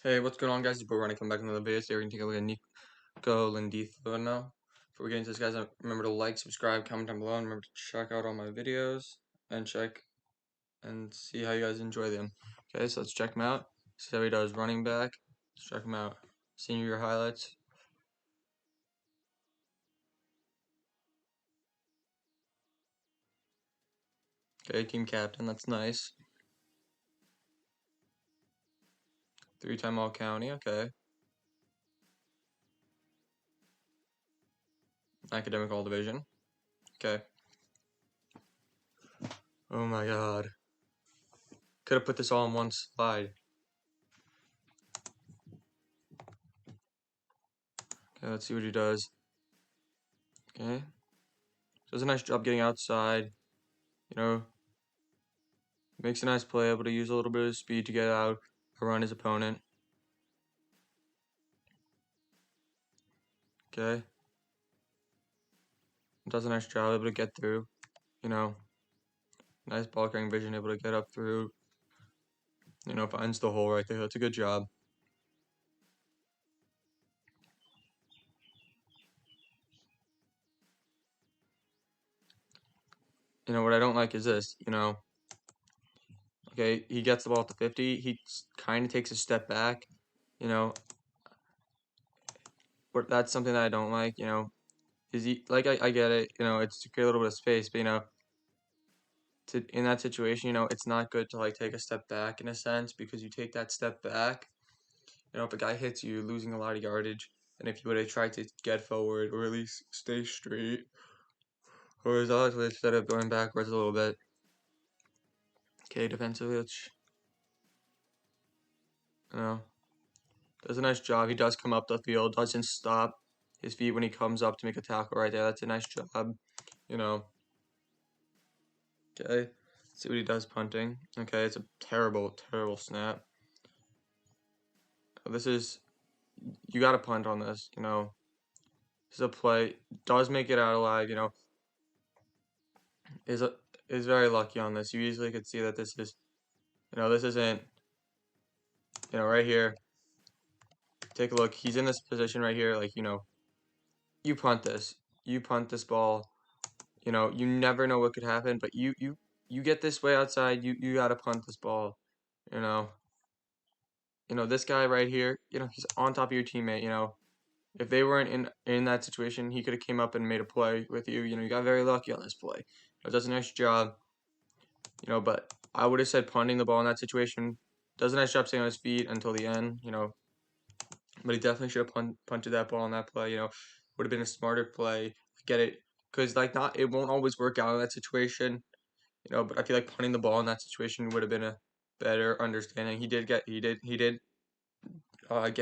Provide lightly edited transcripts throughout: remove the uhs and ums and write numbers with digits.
Hey, what's going on, guys? It's Running. Come back in another video. Today we're gonna take a look at Nico now. Before we get into this, guys, remember to like, subscribe, comment down below, and remember to check out all my videos and check and see how you guys enjoy them. Okay, so let's check him out. See how he does running back. Let's check him out. Senior year highlights. Okay, team captain. That's nice. 3-time All County. Okay. Academic All Division. Okay. Oh my God. Could have put this all in one slide. Okay, let's see what he does. Okay. Does a nice job getting outside. You know, makes a nice play, able to use a little bit of speed to get out, run his opponent. Okay. Does a nice job, able to get through. You know, nice ball carrying vision, able to get up through. You know, finds the hole right there. That's a good job. You know, what I don't like is this, okay, he gets the ball at the 50. He kind of takes a step back, you know. But that's something that I don't like, is he, like, I get it, it's to create a little bit of space, but, in that situation, it's not good to, like, take a step back in a sense, because you take that step back, if a guy hits you, you're losing a lot of yardage, and if you would have tried to get forward, or at least stay straight, horizontally instead of going backwards a little bit. Okay, defensively, let's, does a nice job. He does come up the field, doesn't stop his feet when he comes up to make a tackle right there. That's a nice job, Okay, let's see what he does punting. Okay, it's a terrible, terrible snap. This is, you got to punt on this, This is a play, does make it out alive, is very lucky on this. You easily could see that this is, this isn't, right here. Take a look. He's in this position right here, like, you punt this. You punt this ball. You never know what could happen, but you get this way outside, you gotta punt this ball. This guy right here, he's on top of your teammate, if they weren't in that situation, he could have came up and made a play with you. You got very lucky on this play. Does a nice job. But I would have said punting the ball in that situation. Does a nice job staying on his feet until the end, But he definitely should have punted that ball on that play, Would have been a smarter play. Get it. Because, like, it won't always work out in that situation, but I feel like punting the ball in that situation would have been a better understanding. He did get a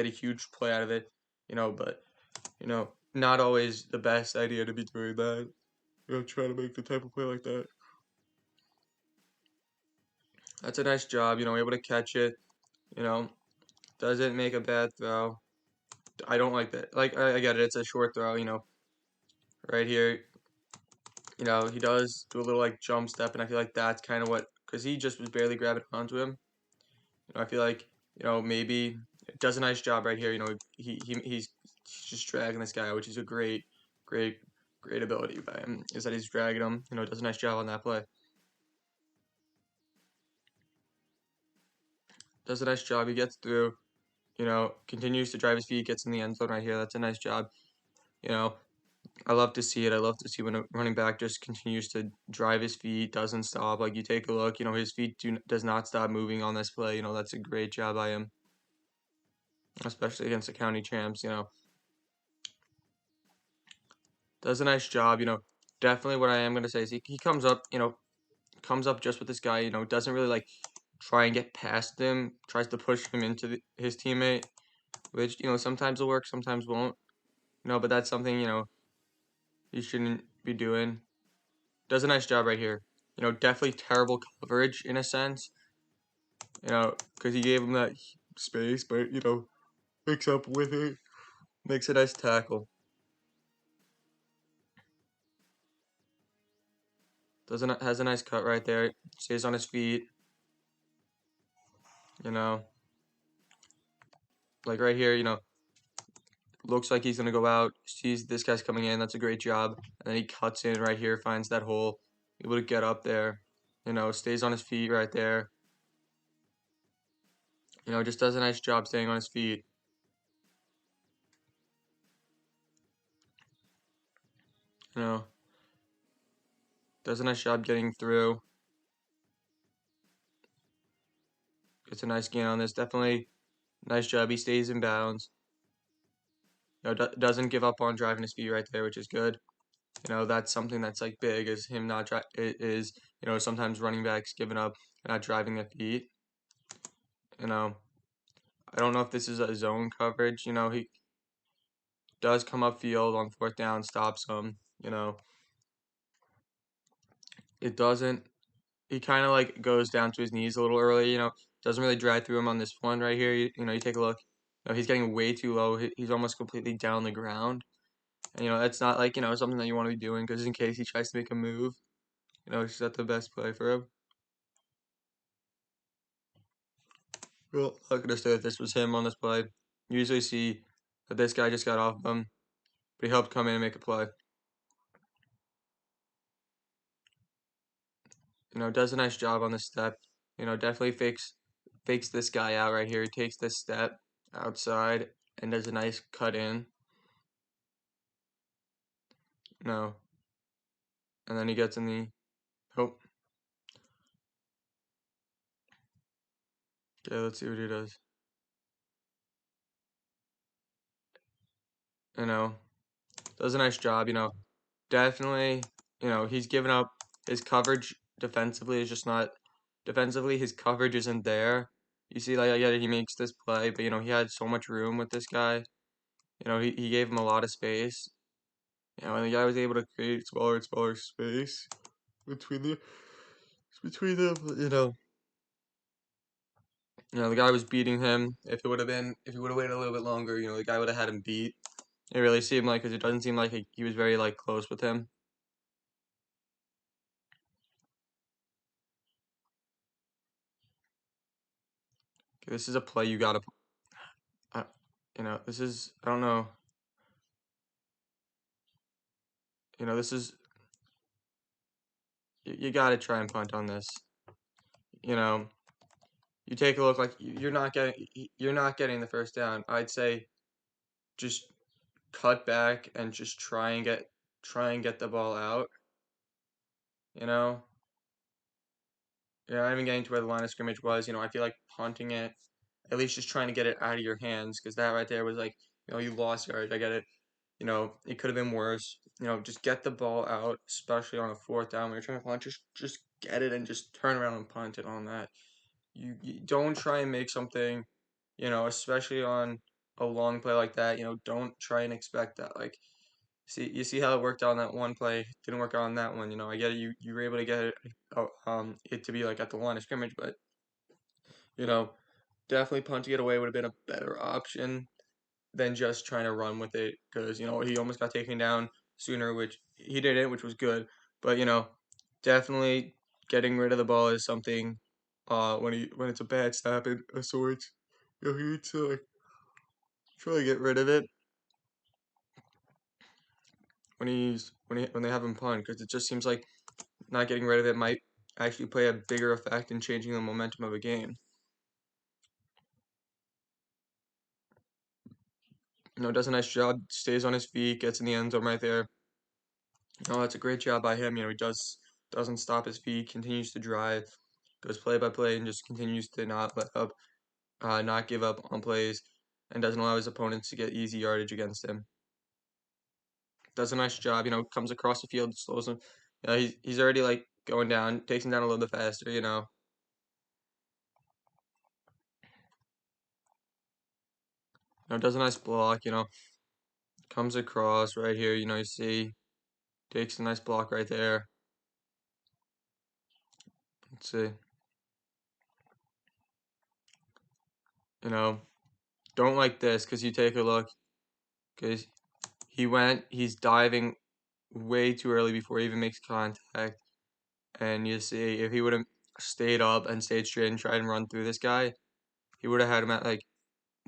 huge play out of it, but, not always the best idea to be doing that. Trying to make the type of play like that. That's a nice job, able to catch it, doesn't make a bad throw. I don't like that. Like, I get it, it's a short throw, right here. He does do a little, like, jump step, and I feel like that's kind of what, because he just was barely grabbing onto him. I feel like, maybe it does a nice job right here. He's just dragging this guy, which is a great, great, great ability by him, is that he's dragging him, does a nice job on that play. Does a nice job, he gets through, continues to drive his feet, gets in the end zone right here. That's a nice job. I love to see it. I love to see when a running back just continues to drive his feet, doesn't stop. Like, you take a look, his feet does not stop moving on this play. That's a great job by him, especially against the county champs. Does a nice job. Definitely what I am going to say is he comes up, comes up just with this guy, doesn't really, like, try and get past him, tries to push him into his teammate, which, sometimes will work, sometimes won't, but that's something, you shouldn't be doing. Does a nice job right here. Definitely terrible coverage in a sense, because he gave him that space, but, picks up with it, makes a nice tackle. Has a nice cut right there, stays on his feet, like right here, looks like he's gonna go out, sees this guy's coming in, that's a great job, and then he cuts in right here, finds that hole, able to get up there, stays on his feet right there, just does a nice job staying on his feet, you know, does a nice job getting through, gets a nice gain on this, definitely nice job, he stays in bounds, doesn't give up on driving his feet right there, which is good. That's something that's like big is him not sometimes running backs giving up, not driving their feet. I don't know if this is a zone coverage. He does come upfield on fourth down, stops him. It doesn't. He kind of like goes down to his knees a little early. Doesn't really drag through him on this one right here. You take a look. He's getting way too low. He's almost completely down the ground. And that's not like something that you want to be doing because in case he tries to make a move, it's not the best play for him. Well, not gonna say that this was him on this play. You usually see that this guy just got off of him, but he helped come in and make a play. Does a nice job on the step. Definitely fakes this guy out right here. He takes this step outside and does a nice cut in. No. And then he gets in the oh. Okay, let's see what he does. Does a nice job, definitely, he's given up his coverage defensively is just not defensively his coverage isn't there. You see like yeah, he makes this play, but he had so much room with this guy. He gave him a lot of space. And the guy was able to create smaller and smaller space between the between them, the guy was beating him. If he would have waited a little bit longer, the guy would have had him beat. It really seemed like, because it doesn't seem like he was very like close with him. Okay, this is a play you gotta, this is I don't know, this is you gotta try and punt on this. You take a look like you're not getting the first down. I'd say just cut back and just try and get the ball out. You know, not even getting to where the line of scrimmage was. I feel like punting it, at least just trying to get it out of your hands, because that right there was like, you lost yards. I get it. It could have been worse. Just get the ball out, especially on a fourth down when you're trying to punt. Just get it and just turn around and punt it on that. You don't try and make something, especially on a long play like that. Don't try and expect that. Like, you see how it worked out on that one play, didn't work out on that one. I get it. You were able to get it to be like at the line of scrimmage, but you know, definitely punting it away would have been a better option than just trying to run with it, because he almost got taken down sooner, which he didn't, which was good. But definitely getting rid of the ball is something. When it's a bad snap and a sorts, he needs to like try to get rid of it when they have him punt, because it just seems like not getting rid of it might actually play a bigger effect in changing the momentum of a game. Does a nice job, stays on his feet, gets in the end zone right there. That's a great job by him. He doesn't stop his feet, continues to drive, goes play by play, and just continues to not let up, not give up on plays, and doesn't allow his opponents to get easy yardage against him. Does a nice job. Comes across the field, slows him. He's already like going down, takes him down a little bit faster. Does a nice block. Comes across right here. You see, takes a nice block right there. Let's see. Don't like this, because you take a look, because he's diving way too early before he even makes contact. And you see, if he would have stayed up and stayed straight and tried and run through this guy, he would have had him at like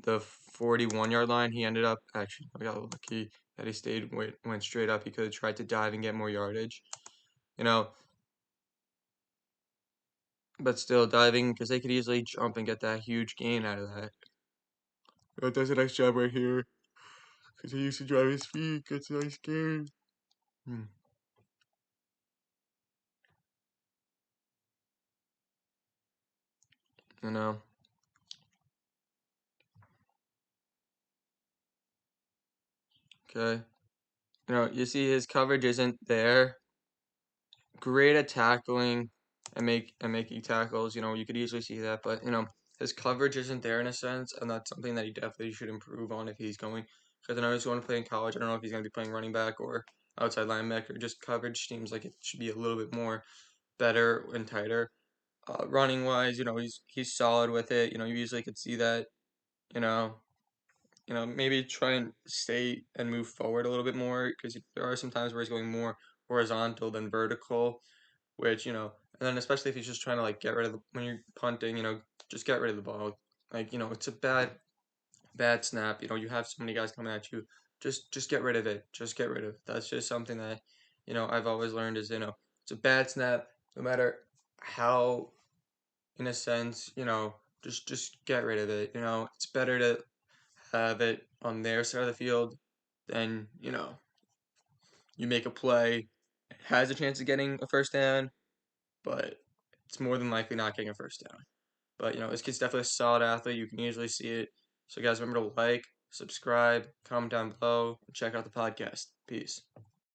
the 41-yard line. He ended up actually I got lucky that he stayed went straight up. He could have tried to dive and get more yardage, you know. But still diving because they could easily jump and get that huge gain out of that. Does a nice job right here because he used to drive his feet. Gets a nice gain. You know. Okay. You see his coverage isn't there. Great at tackling and making tackles. You could easily see that, but his coverage isn't there in a sense, and that's something that he definitely should improve on if he's going. Because I know he's going to play in college. I don't know if he's going to be playing running back or outside linebacker. Just coverage seems like it should be a little bit more better and tighter. Running wise, he's solid with it. You usually could see that. You know, maybe try and stay and move forward a little bit more because there are some times where he's going more horizontal than vertical, which, and then especially if he's just trying to like get rid of when you're punting, just get rid of the ball. Like, it's a bad snap. You have so many guys coming at you. Just get rid of it. Just get rid of it. That's just something that, I've always learned is, it's a bad snap, no matter how, in a sense, just get rid of it. It's better to have it on their side of the field than, you make a play, it has a chance of getting a first down, but it's more than likely not getting a first down. But, this kid's definitely a solid athlete. You can easily see it. So, guys, remember to like, subscribe, comment down below, and check out the podcast. Peace.